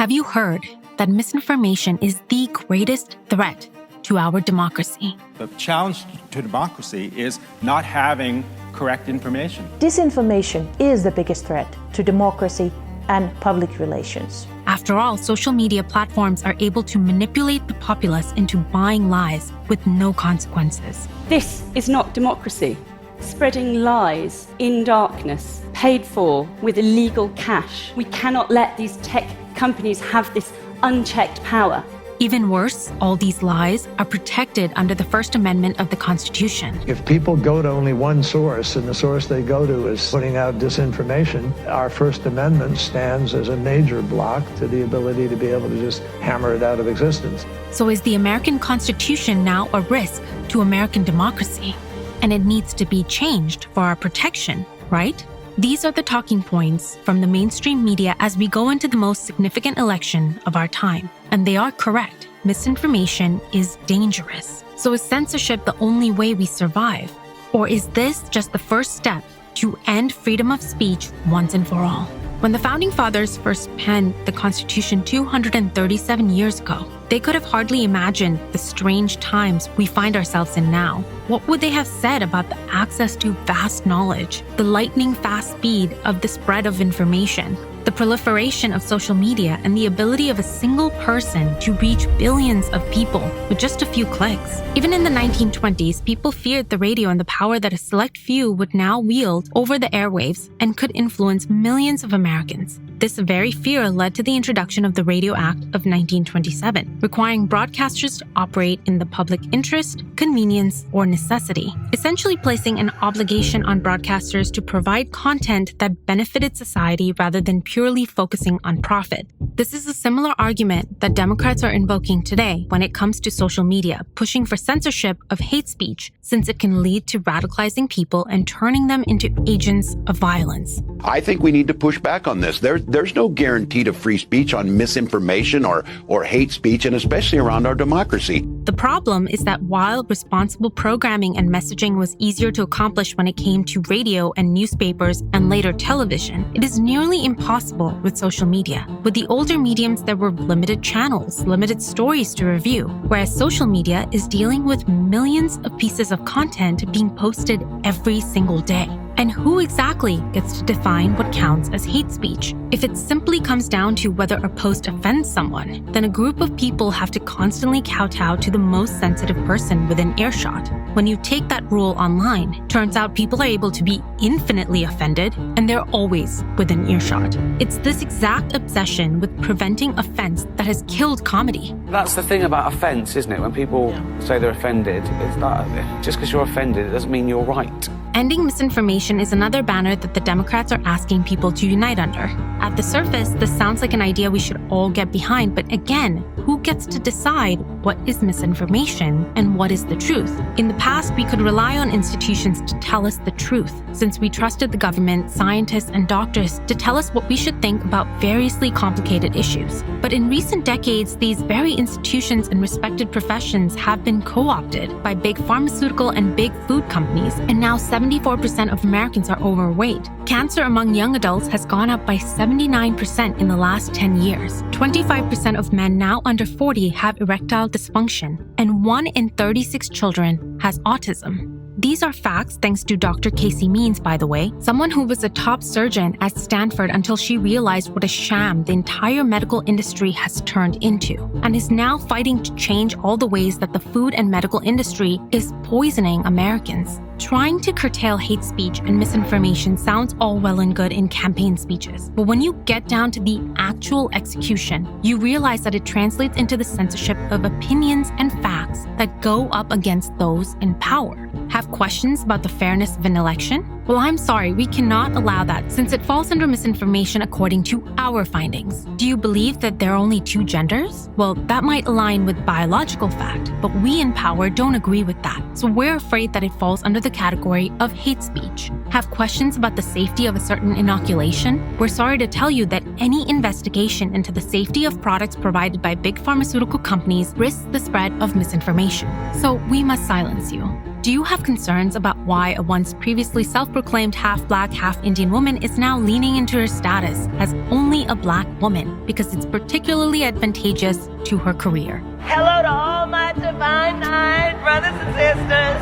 Have you heard that misinformation is the greatest threat to our democracy? The challenge to democracy is not having correct information. Disinformation is the biggest threat to democracy and public relations. After all, social media platforms are able to manipulate the populace into buying lies with no consequences. This is not democracy. Spreading lies in darkness, paid for with illegal cash. We cannot let these tech companies have this unchecked power. Even worse, all these lies are protected under the First Amendment of the Constitution. If people go to only one source, and the source they go to is putting out disinformation, our First Amendment stands as a major block to the ability to be able to just hammer it out of existence. So is the American Constitution now a risk to American democracy? And it needs to be changed for our protection, right? These are the talking points from the mainstream media as we go into the most significant election of our time. And they are correct. Misinformation is dangerous. So is censorship the only way we survive? Or is this just the first step to end freedom of speech once and for all? When the Founding Fathers first penned the Constitution 237 years ago, they could have hardly imagined the strange times we find ourselves in now. What would they have said about the access to vast knowledge, the lightning-fast speed of the spread of information, the proliferation of social media, and the ability of a single person to reach billions of people with just a few clicks? Even in the 1920s, people feared the radio and the power that a select few would now wield over the airwaves and could influence millions of Americans. This very fear led to the introduction of the Radio Act of 1927, requiring broadcasters to operate in the public interest, convenience, or necessity, essentially placing an obligation on broadcasters to provide content that benefited society rather than purely focusing on profit. This is a similar argument that Democrats are invoking today when it comes to social media, pushing for censorship of hate speech, since it can lead to radicalizing people and turning them into agents of violence. I think we need to push back on this. There's no guarantee to free speech on misinformation or hate speech, and especially around our democracy. The problem is that while responsible programming and messaging was easier to accomplish when it came to radio and newspapers and later television, it is nearly impossible with social media. With the older mediums, there were limited channels, limited stories to review, whereas social media is dealing with millions of pieces of content being posted every single day. And who exactly gets to define what counts as hate speech? If it simply comes down to whether a post offends someone, then a group of people have to constantly kowtow to the most sensitive person within earshot. When you take that rule online, turns out people are able to be infinitely offended, and they're always within earshot. It's this exact obsession with preventing offense that has killed comedy. That's the thing about offense, isn't it? When people say they're offended, it's not just because you're offended, it doesn't mean you're right. Ending misinformation is another banner that the Democrats are asking people to unite under. At the surface, this sounds like an idea we should all get behind, but again, who gets to decide what is misinformation and what is the truth? In the past, we could rely on institutions to tell us the truth, since we trusted the government, scientists, and doctors to tell us what we should think about variously complicated issues. But in recent decades, these very institutions and respected professions have been co-opted by big pharmaceutical and big food companies, and now 74% of Americans are overweight. Cancer among young adults has gone up by 79% in the last 10 years. 25% of men now under 40 have erectile dysfunction, and 1 in 36 children has autism. These are facts thanks to Dr. Casey Means, by the way, someone who was a top surgeon at Stanford until she realized what a sham the entire medical industry has turned into, and is now fighting to change all the ways that the food and medical industry is poisoning Americans. Trying to curtail hate speech and misinformation sounds all well and good in campaign speeches, but when you get down to the actual execution, you realize that it translates into the censorship of opinions and facts that go up against those in power. Have questions about the fairness of an election? Well, I'm sorry, we cannot allow that since it falls under misinformation according to our findings. Do you believe that there are only 2 genders? Well, that might align with biological fact, but we in power don't agree with that. So we're afraid that it falls under the category of hate speech. Have questions about the safety of a certain inoculation? We're sorry to tell you that any investigation into the safety of products provided by big pharmaceutical companies risks the spread of misinformation. So we must silence you. Do you have concerns about why a once previously self-proclaimed half-Black, half-Indian woman is now leaning into her status as only a Black woman because it's particularly advantageous to her career? Hello to all my divine nine brothers and sisters.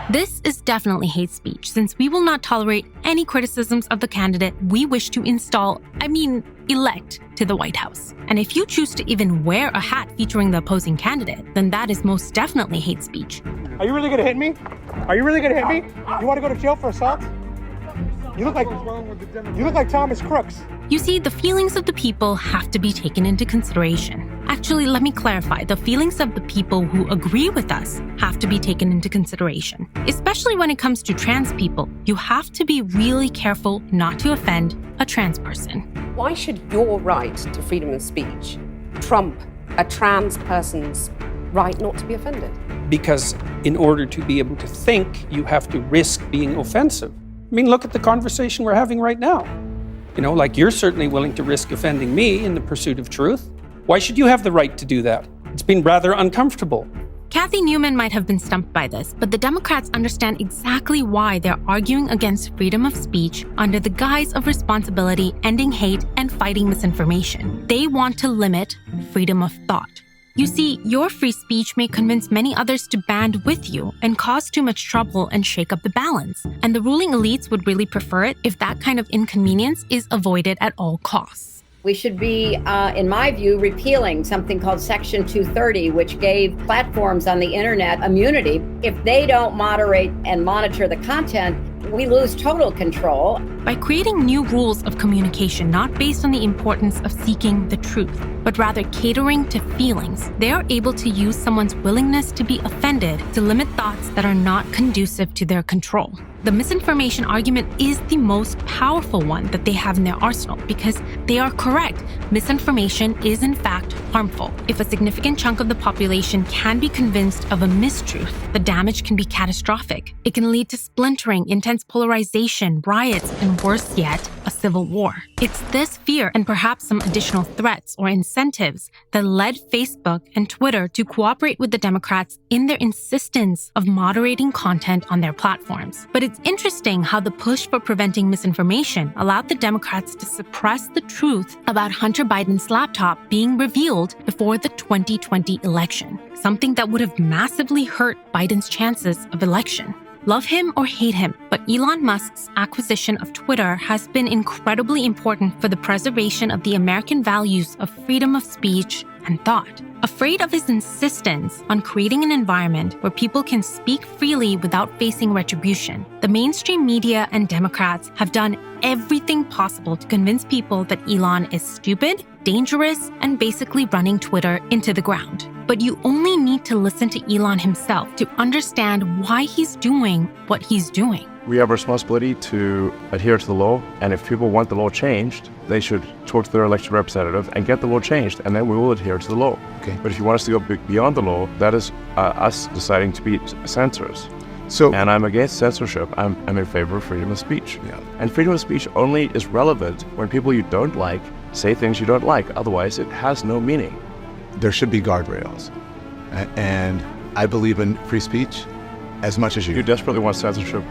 This is definitely hate speech, since we will not tolerate any criticisms of the candidate we wish to elect to the White House. And if you choose to even wear a hat featuring the opposing candidate, then that is most definitely hate speech. Are you really gonna hit me? Are you really gonna hit me? You wanna go to jail for assault? You look like Thomas Crooks. You see, the feelings of the people have to be taken into consideration. Actually, let me clarify. The feelings of the people who agree with us have to be taken into consideration. Especially when it comes to trans people, you have to be really careful not to offend a trans person. Why should your right to freedom of speech trump a trans person's right not to be offended? Because in order to be able to think, you have to risk being offensive. I mean, look at the conversation we're having right now. You know, like you're certainly willing to risk offending me in the pursuit of truth. Why should you have the right to do that? It's been rather uncomfortable. Kathy Newman might have been stumped by this, but the Democrats understand exactly why they're arguing against freedom of speech under the guise of responsibility, ending hate, and fighting misinformation. They want to limit freedom of thought. You see, your free speech may convince many others to band with you and cause too much trouble and shake up the balance. And the ruling elites would really prefer it if that kind of inconvenience is avoided at all costs. We should be, in my view, repealing something called Section 230, which gave platforms on the internet immunity. If they don't moderate and monitor the content, we lose total control. By creating new rules of communication not based on the importance of seeking the truth, but rather catering to feelings, they are able to use someone's willingness to be offended to limit thoughts that are not conducive to their control. The misinformation argument is the most powerful one that they have in their arsenal because they are correct. Misinformation is in fact harmful. If a significant chunk of the population can be convinced of a mistruth, the damage can be catastrophic. It can lead to splintering, intense polarization, riots, and worse yet, a civil war. It's this fear and perhaps some additional threats or incentives that led Facebook and Twitter to cooperate with the Democrats in their insistence of moderating content on their platforms. But it's interesting how the push for preventing misinformation allowed the Democrats to suppress the truth about Hunter Biden's laptop being revealed before the 2020 election, something that would have massively hurt Biden's chances of election. Love him or hate him, but Elon Musk's acquisition of Twitter has been incredibly important for the preservation of the American values of freedom of speech and thought. Afraid of his insistence on creating an environment where people can speak freely without facing retribution, the mainstream media and Democrats have done everything possible to convince people that Elon is stupid, dangerous, and basically running Twitter into the ground. But you only need to listen to Elon himself to understand why he's doing what he's doing. We have a responsibility to adhere to the law, and if people want the law changed, they should talk to their elected representative and get the law changed, and then we will adhere to the law. Okay. But if you want us to go beyond the law, that is us deciding to be censors. And I'm against censorship. I'm in favor of freedom of speech. Yeah. And freedom of speech only is relevant when people you don't like say things you don't like. Otherwise, it has no meaning. There should be guardrails. And I believe in free speech as much as you. You desperately want censorship.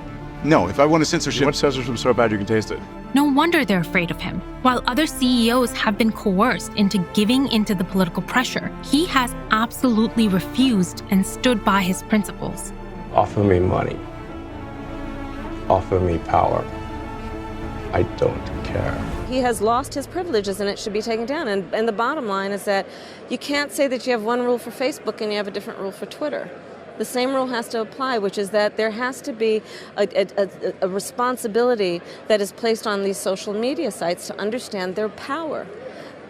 No, if I want a censorship... You want censorship so bad you can taste it. No wonder they're afraid of him. While other CEOs have been coerced into giving into the political pressure, he has absolutely refused and stood by his principles. Offer me money. Offer me power. I don't care. He has lost his privileges and it should be taken down. And the bottom line is that you can't say that you have one rule for Facebook and you have a different rule for Twitter. The same rule has to apply, which is that there has to be a responsibility that is placed on these social media sites to understand their power.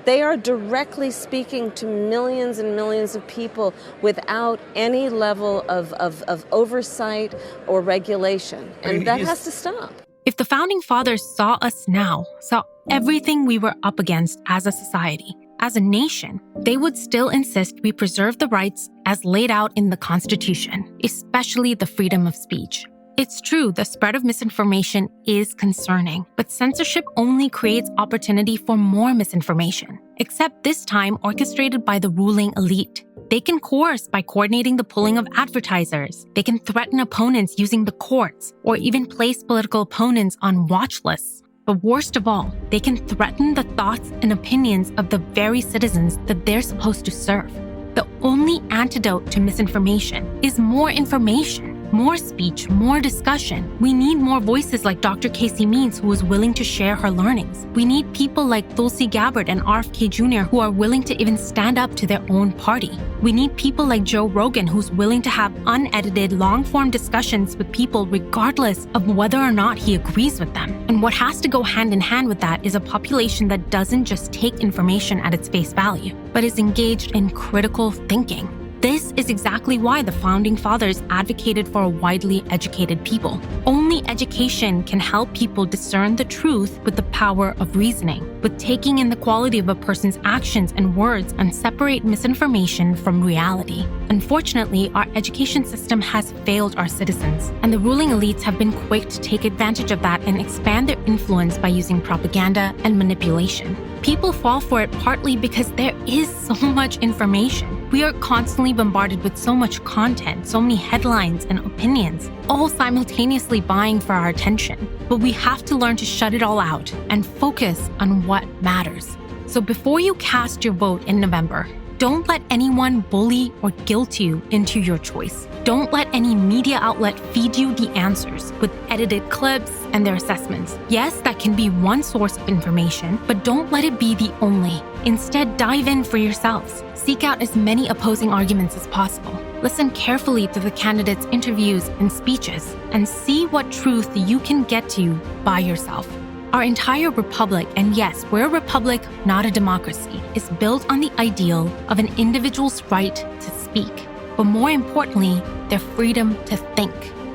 They are directly speaking to millions and millions of people without any level of oversight or regulation. And that has to stop. If the Founding Fathers saw us now, saw everything we were up against as a society, As a nation, they would still insist we preserve the rights as laid out in the Constitution, especially the freedom of speech. It's true, the spread of misinformation is concerning, but censorship only creates opportunity for more misinformation, except this time orchestrated by the ruling elite. They can coerce by coordinating the pulling of advertisers. They can threaten opponents using the courts, or even place political opponents on watch lists. But worst of all, they can threaten the thoughts and opinions of the very citizens that they're supposed to serve. The only antidote to misinformation is more information. More speech, more discussion. We need more voices like Dr. Casey Means, who is willing to share her learnings. We need people like Tulsi Gabbard and RFK Jr. who are willing to even stand up to their own party. We need people like Joe Rogan, who's willing to have unedited, long-form discussions with people regardless of whether or not he agrees with them. And what has to go hand in hand with that is a population that doesn't just take information at its face value, but is engaged in critical thinking. This is exactly why the Founding Fathers advocated for a widely educated people. Only education can help people discern the truth with the power of reasoning, with taking in the quality of a person's actions and words and separate misinformation from reality. Unfortunately, our education system has failed our citizens, and the ruling elites have been quick to take advantage of that and expand their influence by using propaganda and manipulation. People fall for it partly because there is so much information. We are constantly bombarded with so much content, so many headlines and opinions, all simultaneously vying for our attention. But we have to learn to shut it all out and focus on what matters. So before you cast your vote in November, don't let anyone bully or guilt you into your choice. Don't let any media outlet feed you the answers with edited clips and their assessments. Yes, that can be one source of information, but don't let it be the only. Instead, dive in for yourselves. Seek out as many opposing arguments as possible. Listen carefully to the candidates' interviews and speeches, and see what truth you can get to by yourself. Our entire republic, and yes, we're a republic, not a democracy, is built on the ideal of an individual's right to speak, but more importantly, their freedom to think.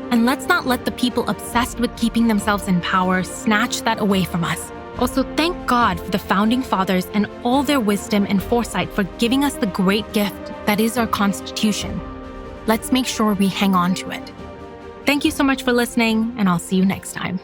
And let's not let the people obsessed with keeping themselves in power snatch that away from us. Also, thank God for the Founding Fathers and all their wisdom and foresight for giving us the great gift that is our Constitution. Let's make sure we hang on to it. Thank you so much for listening, and I'll see you next time.